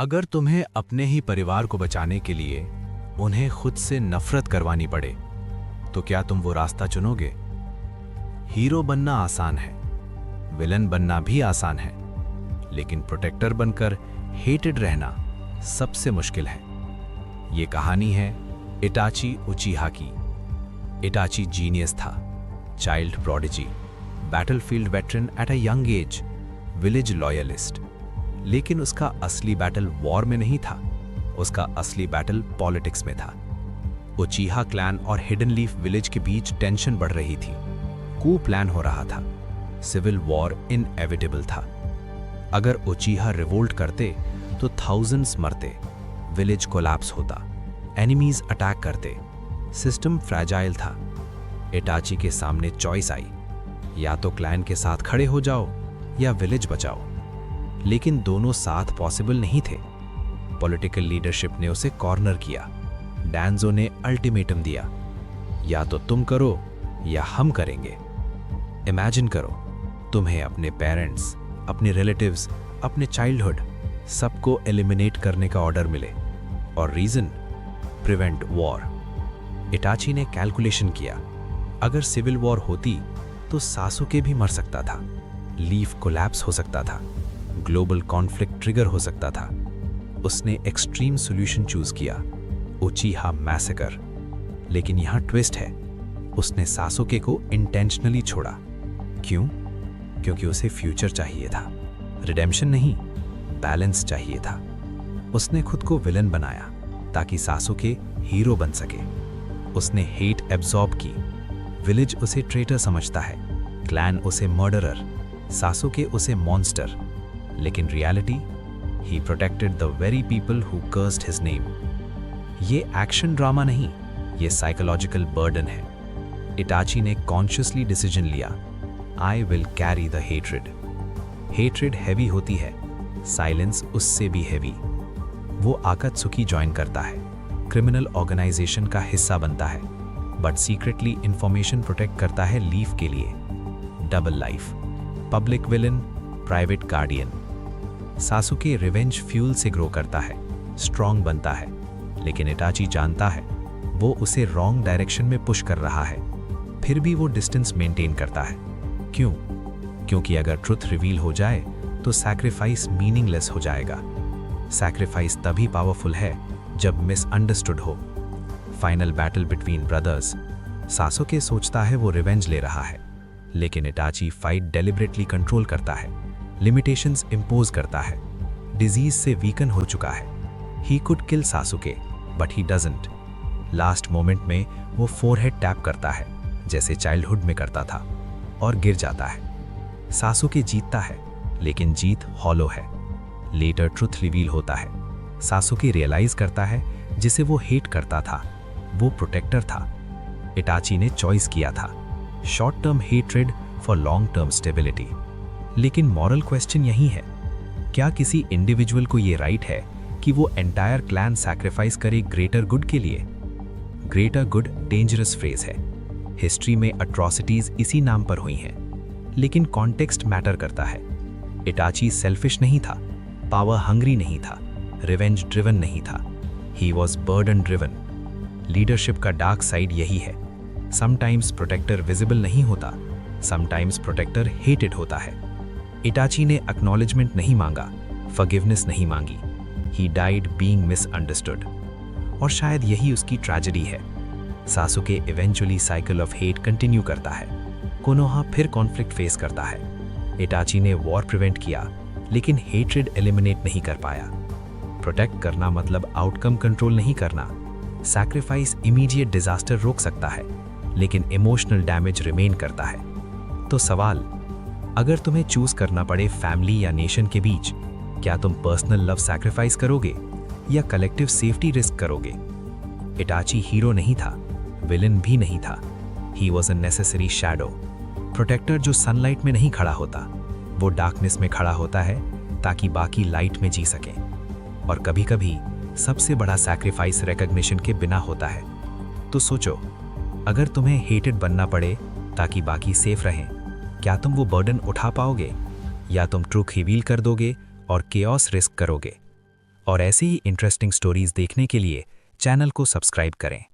अगर तुम्हें अपने ही परिवार को बचाने के लिए उन्हें खुद से नफरत करवानी पड़े तो क्या तुम वो रास्ता चुनोगे? हीरो बनना आसान है, विलन बनना भी आसान है, लेकिन प्रोटेक्टर बनकर हेटेड रहना सबसे मुश्किल है। ये कहानी है इटाची उचिहा की। इटाची जीनियस था, child prodigy, battlefield veteran at a young age, village loyalist. लेकिन उसका असली बैटल वॉर में नहीं था, उसका असली बैटल पॉलिटिक्स में था। उचिहा क्लैन और हिडन लीफ विलेज के बीच टेंशन बढ़ रही थी, कू प्लान हो रहा था, सिविल वॉर इनएविटेबल था। अगर उचिहा रिवोल्ट करते तो थाउजेंड्स मरते, विलेज कोलैप्स होता, एनिमीज अटैक करते, सिस्टम फ्रैजाइल था। इटाची के सामने चॉइस आई, या तो क्लैन के साथ खड़े हो जाओ या विलेज बचाओ। लेकिन दोनों साथ पॉसिबल नहीं थे। पॉलिटिकल लीडरशिप ने उसे कॉर्नर किया। डैंजो ने अल्टीमेटम दिया, या तो तुम करो या हम करेंगे। इमेजिन करो, तुम्हें अपने पेरेंट्स, अपने रिलेटिव्स, अपने चाइल्डहुड सबको एलिमिनेट करने का ऑर्डर मिले, और रीजन प्रिवेंट वॉर। इटाची ने कैलकुलेशन किया, अगर सिविल वॉर होती तो सासुके भी मर सकता था, लीफ कोलैप्स हो सकता था, ग्लोबल कॉन्फ्लिक्ट ट्रिगर हो सकता था। उसने एक्सट्रीम सॉल्यूशन चूज किया, उचिहा मैसेकर। लेकिन यहां ट्विस्ट है, उसने सासुके को इंटेंशनली छोड़ा। क्यों? क्योंकि उसे फ्यूचर चाहिए था, रिडेम्पशन नहीं, बैलेंस चाहिए था। उसने खुद को विलन बनाया ताकि सासुके हीरो बन सके। उसने हेट एब्जॉर्ब की, विलेज उसे ट्रेटर समझता है, क्लैन उसे मर्डरर, सासुके उसे मॉन्स्टर। लेकिन reality, he protected the very people who cursed his name. ये एक्शन ड्रामा नहीं, ये साइकोलॉजिकल बर्डन है। इटाची ने कॉन्शियसली डिसीजन लिया, I will carry the hatred. Hatred heavy होती है, साइलेंस उससे भी हैवी। वो आकात्सुकी ज्वाइन करता है, क्रिमिनल ऑर्गेनाइजेशन का हिस्सा बनता है, बट सीक्रेटली इंफॉर्मेशन प्रोटेक्ट करता है लीफ के लिए। Double life, public villain, private guardian. Sasuke revenge fuel से ग्रो करता है, स्ट्रॉन्ग बनता है, लेकिन इटाची जानता है वो उसे रॉन्ग डायरेक्शन में पुश कर रहा है। फिर भी वो डिस्टेंस मेंटेन करता है। क्यों? क्योंकि अगर ट्रुथ रिवील हो जाए तो सैक्रिफाइस मीनिंगलेस हो जाएगा। सैक्रिफाइस तभी पावरफुल है जब मिसअंडरस्टूड हो। Final battle between brothers. Sasuke सोचता है वो रिवेंज ले रहा है, लेकिन इटाची फाइट डेलिबरेटली कंट्रोल करता है, लिमिटेशंस इंपोज करता है। डिजीज से वीकन हो चुका है। He could kill सासुके, but he doesn't. Last moment में वो फोरहेड टैप करता है, जैसे चाइल्डहुड में करता था, और गिर जाता है। सासुके जीतता है, लेकिन जीत हॉलो है। लेटर ट्रुथ रिवील होता है। सासुके रियलाइज करता है जिसे वो हेट करता था वो प्रोटेक्टर था। इटाची ने चॉइस किया था, short term hatred for long term stability. लेकिन मॉरल क्वेश्चन यही है, क्या किसी इंडिविजुअल को ये राइट है कि वो एंटायर क्लैन सैक्रिफाइस करे ग्रेटर गुड के लिए? ग्रेटर गुड डेंजरस फ्रेज है। हिस्ट्री में अट्रॉसिटीज इसी नाम पर हुई हैं, लेकिन कॉन्टेक्स्ट मैटर करता है। इटाची सेल्फिश नहीं था, पावर हंग्री नहीं था, रिवेंज ड्रिवन नहीं था, he was burden driven. Leadership का डार्क साइड यही है, समटाइम्स प्रोटेक्टर विजिबल नहीं होता, समटाइम्स प्रोटेक्टर हेटेड होता है। इटाची ने एक्नॉलेजमेंट नहीं मांगा, फॉरगिवनेस नहीं मांगी, ही डाइड बीइंग मिसअंडरस्टूड। और शायद यही उसकी ट्रेजेडी है। Sasuke eventually cycle of hate continue करता है, कोनोहा फिर कॉन्फ्लिक्ट फेस करता है। इटाची ने वॉर प्रिवेंट किया, लेकिन हेट्रेड एलिमिनेट नहीं कर पाया। प्रोटेक्ट करना मतलब आउटकम कंट्रोल नहीं करना। सैक्रिफाइस इमीडिएट डिजास्टर रोक सकता है, लेकिन इमोशनल डैमेज रिमेन करता है। तो सवाल, अगर तुम्हें चूज करना पड़े फैमिली या नेशन के बीच, क्या तुम पर्सनल लव सैक्रिफाइस करोगे या कलेक्टिव सेफ्टी रिस्क करोगे? इटाची हीरो नहीं था, विलन भी नहीं था, he was a necessary shadow. Protector जो सनलाइट में नहीं खड़ा होता, वो डार्कनेस में खड़ा होता है ताकि बाकी लाइट में जी सकें। और कभी कभी सबसे बड़ा सैक्रिफाइस रिकॉग्निशन के बिना होता है। तो सोचो, अगर तुम्हें हेटेड बनना पड़े ताकि बाकी सेफ रहें, क्या तुम वो बर्डन उठा पाओगे, या तुम ट्रुथ रिवील कर दोगे और केओस रिस्क करोगे? और ऐसी ही इंटरेस्टिंग स्टोरीज देखने के लिए चैनल को सब्सक्राइब करें।